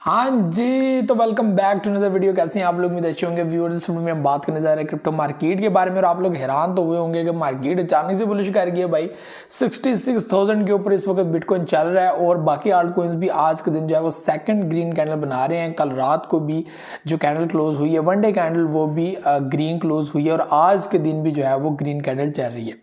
हाँ जी, तो welcome back to another video. कैसे हैं आप लोग? उम्मीद अच्छे होंगे। व्यूअर्स, इस वीडियो में हम बात करने जा रहे हैं क्रिप्टो मार्केट के बारे में। और आप लोग हैरान तो हुए होंगे कि मार्केट अचानक से बुलिश कर गया भाई। 66,000 के ऊपर इस वक्त बिटकॉइन चल रहा है और बाकी आल्ट कॉइन्स भी आज के दिन जो है वो सेकंड ग्रीन कैंडल बना रहे हैं। कल रात को भी जो कैंडल क्लोज हुई है, वन डे कैंडल, वो भी ग्रीन क्लोज हुई है और आज के दिन भी जो है वो ग्रीन कैंडल चल रही है।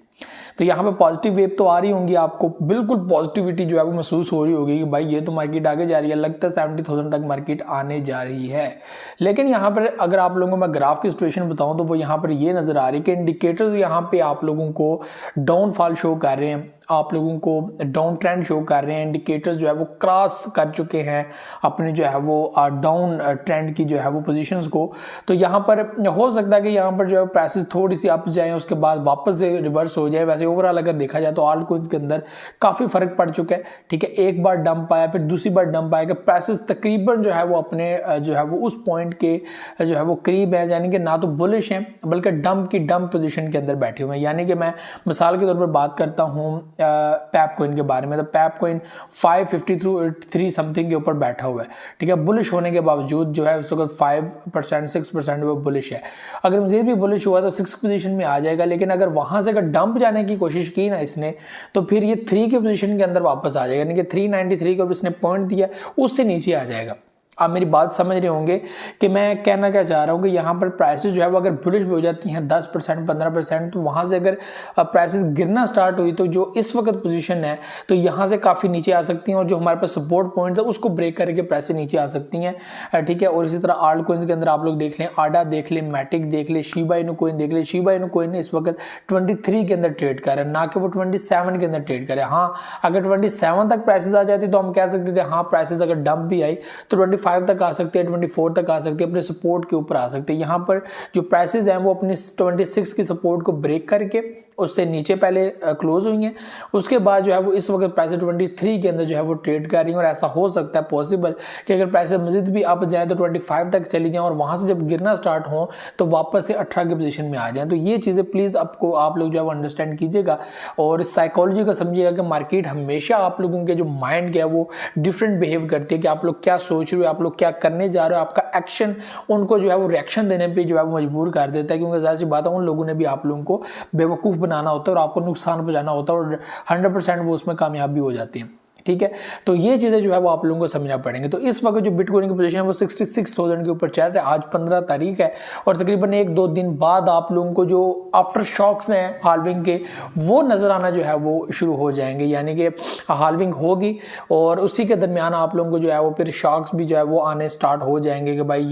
तो यहाँ पे पॉजिटिव वेव तो आ रही होंगी, आपको बिल्कुल पॉजिटिविटी जो है वो महसूस हो रही होगी कि भाई ये तो मार्केट आगे जा रही है, लगता है 70,000 तक मार्केट आने जा रही है। लेकिन यहाँ पर अगर आप लोगों को मैं ग्राफ की सिचुएशन बताऊं तो वो यहाँ पर ये नजर आ रही है कि इंडिकेटर्स यहाँ पे आप लोगों को डाउनफॉल शो कर रहे हैं, आप लोगों को डाउन ट्रेंड शो कर रहे हैं। इंडिकेटर्स जो है वो क्रॉस कर चुके हैं अपने जो है वो डाउन ट्रेंड की जो है वो पोजीशंस को। तो यहाँ पर हो सकता है कि यहाँ पर जो है प्राइसेस थोड़ी सी अप जाएं, उसके बाद वापस से रिवर्स हो जाए। वैसे ओवरऑल अगर देखा जाए तो आल्ट कॉइन्स के अंदर काफी फर्क पड़ चुका है। ठीक है, एक बार डंप आया, फिर दूसरी बार डंप आया कि प्राइसेस तकरीबन जो है वो अपने जो है वो उस पॉइंट के जो है वो करीब है, यानी कि ना तो बुलिश हैं बल्कि डंप की डंप पोजीशन के अंदर बैठे हुए हैं। यानी कि मैं मिसाल के तौर पर बात करता हूँ पैप कॉइन के बारे में, तो पैप कॉइन 553 समथिंग के ऊपर बैठा हुआ है। ठीक है, बुलिश होने के बावजूद जो है उस वक्त 5% 6% वो बुलिश है। अगर मजीद भी बुलिश हुआ तो 6 पोजीशन में आ जाएगा, लेकिन अगर वहां से अगर डंप जाने की कोशिश की ना इसने, तो फिर ये 3 के पोजीशन के अंदर वापस आ जाएगा, यानी कि 393 के ऊपर इसने पॉइंट दिया, उससे नीचे आ जाएगा। आप मेरी बात समझ रहे होंगे कि मैं कहना क्या चाह रहा हूं कि यहाँ पर प्राइसेस जो है वो अगर बुलिश भी हो जाती हैं 10% 15%, तो वहां से अगर प्राइसेस गिरना स्टार्ट हुई तो जो इस वक्त पोजीशन है तो यहाँ से काफ़ी नीचे आ सकती हैं और जो हमारे पास सपोर्ट पॉइंट्स है उसको ब्रेक करके प्राइसेस नीचे आ सकती हैं। ठीक है, और इसी तरह आल्ट कॉइन्स के अंदर आप लोग देख लें, आडा देख लें, मैटिक देख लें, शिबा इनू कॉइन देख लें। शिबा इनू कॉइन इस वक्त 23 के अंदर ट्रेड कर रहे हैं, ना कि वो 27 के अंदर ट्रेड करे। हाँ, अगर 27 तक प्राइसेस आ जाती तो हम कह सकते थे हाँ प्राइसेस अगर डंप भी आई तो 25 तक आ सकती है, 24 तक आ सकती है, अपने सपोर्ट के ऊपर आ सकते हैं। यहाँ पर जो प्राइसेस हैं वो अपनी 26 की सपोर्ट को ब्रेक करके उससे नीचे पहले क्लोज हुई हैं, उसके बाद जो है वो इस वक्त प्राइस 23 के अंदर जो है वो ट्रेड कर रही हैं। और ऐसा हो सकता है पॉसिबल कि अगर प्राइस मजीद भी अप जाए तो 25 तक चली जाएं और वहां से जब गिरना स्टार्ट हो तो वापस से 18 की पोजीशन में आ जाएं। तो ये चीज़ें प्लीज़ आपको आप लोग जो है वो अंडरस्टैंड कीजिएगा और साइकोलॉजी को समझिएगा कि मार्केट हमेशा आप लोगों के जो माइंड है वो डिफरेंट बिहेव करती है कि आप लोग क्या सोच रहे हो, आप लोग क्या करने जा रहे हो, आपका एक्शन उनको जो है वो रिएक्शन देने पर जो है वो मजबूर कर देता है। क्योंकि ज़ाहिर सी बात है उन लोगों ने भी आप लोगों को बेवकूफ़ बनाना होता है और आपको नुकसान पहुंचाना होता है और 100% वो उसमें कामयाब भी हो जाती है। ठीक है, तो ये चीजें जो है वो आप लोगों को समझना पड़ेंगे। तो इस वक्त जो बिटकॉइन की पोजीशन है वो 66,000 के ऊपर चल रहा है। आज 15 तारीख है और तकरीबन 1-2 दिन बाद आप लोगों को जो आफ्टर शॉक्स हैं हाल्विंग के वो नजर आना जो है वो शुरू हो जाएंगे, यानी कि हाल्विंग होगी और उसी के दरमियान आप लोगों को जो है वो फिर शॉक्स भी जो है वो आने स्टार्ट हो जाएंगे कि भाई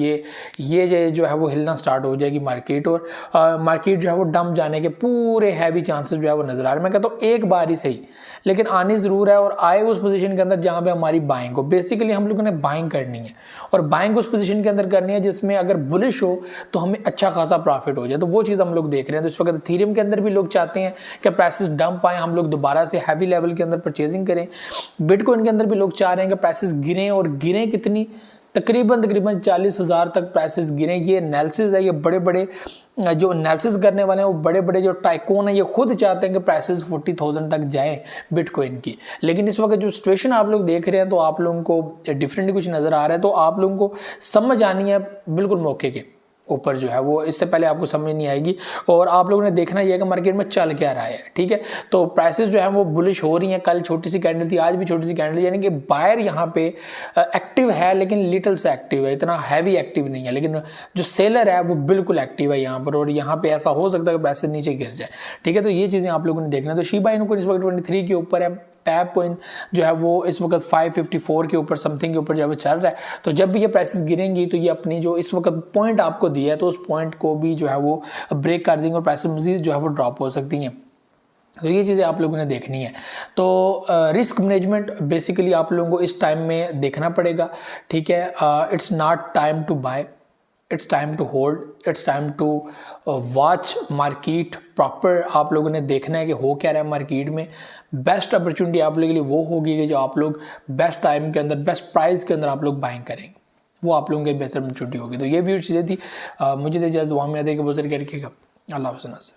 ये जो है वो हिलना स्टार्ट हो जाएगी मार्केट और मार्केट जो है वो डंप जाने के पूरे हैवी चांसेस जो है वो नजर आ रहे हैं। मैं कहता हूँ एक बार ही सही, लेकिन आनी जरूर है और आए उस पोजीशन के अंदर जहां पे हमारी बाइंग हो। बेसिकली हम लोगों ने बाइंग करनी है और बाइंग उस पोजीशन के अंदर करनी है जिसमें अगर बुलिश हो तो हमें अच्छा खासा प्रॉफिट हो जाए। तो वो चीज़ हम लोग देख रहे हैं। तो इस वक्त इथेरियम के अंदर भी लोग चाहते हैं कि प्राइसेस डंप आए, हम लोग दोबारा से हैवी लेवल के अंदर परचेजिंग करें। बिटकॉइन के अंदर भी लोग चाह रहे हैं कि प्राइसेस गिरें और गिरें कितनी, तकरीबन 40,000 तक प्राइसेस गिरे। ये एनालिसिस है, ये बड़े बड़े जो एनालिसिस करने वाले हैं वो बड़े बड़े जो टाइकून है ये खुद चाहते हैं कि प्राइसेस 40,000 तक जाए बिटकॉइन की। लेकिन इस वक्त जो सिचुएशन आप लोग देख रहे हैं तो आप लोगों को डिफरेंट कुछ नजर आ रहा है, तो आप लोगों को समझ आनी है बिल्कुल मौके के ऊपर जो है वो, इससे पहले आपको समझ नहीं आएगी। और आप लोगों ने देखना यह है कि मार्केट में चल क्या रहा है। ठीक है, तो प्राइसेस जो है वो बुलिश हो रही हैं। कल छोटी सी कैंडल थी, आज भी छोटी सी कैंडल, यानी कि बायर यहाँ पे एक्टिव है लेकिन लिटिल से एक्टिव है, इतना हैवी एक्टिव नहीं है। लेकिन जो सेलर है वो बिल्कुल एक्टिव है यहाँ पर और यहाँ पे ऐसा हो सकता है कि प्राइसेस नीचे गिर जाए। ठीक है, तो ये चीज़ें आप लोगों ने देखना। तो शिबा इनू इस वक्त 23 के ऊपर है, पैप कॉइन जो है वो इस वक्त 554 के ऊपर समथिंग के ऊपर जो है वो चल रहा है। तो जब भी ये प्राइसेस गिरेंगी तो ये अपनी जो इस वक्त पॉइंट आपको दिया है तो उस पॉइंट को भी जो है वो ब्रेक कर देंगे और प्राइसेस मजीद जो है वो ड्रॉप हो सकती हैं। तो ये चीज़ें आप लोगों ने देखनी है। तो रिस्क मैनेजमेंट बेसिकली आप लोगों को इस टाइम में देखना पड़ेगा। ठीक है, it's not time to buy, it's time to hold, it's time to watch market proper. आप लोगों ने देखना है कि हो क्या रहा है मार्केट में। बेस्ट अपॉर्चुनिटी आप लोगों के लिए वो होगी कि जो आप लोग बेस्ट टाइम के अंदर बेस्ट प्राइस के अंदर आप लोग बाइंग करेंगे, वो आप लोगों की बेहतर अपॉर्चुनिटी होगी। तो ये भी चीज़ें थी। मुझे तो इजाज़त, दुआ में याद है कि बहुत सारी करके अल्लाह हाफ़िज़।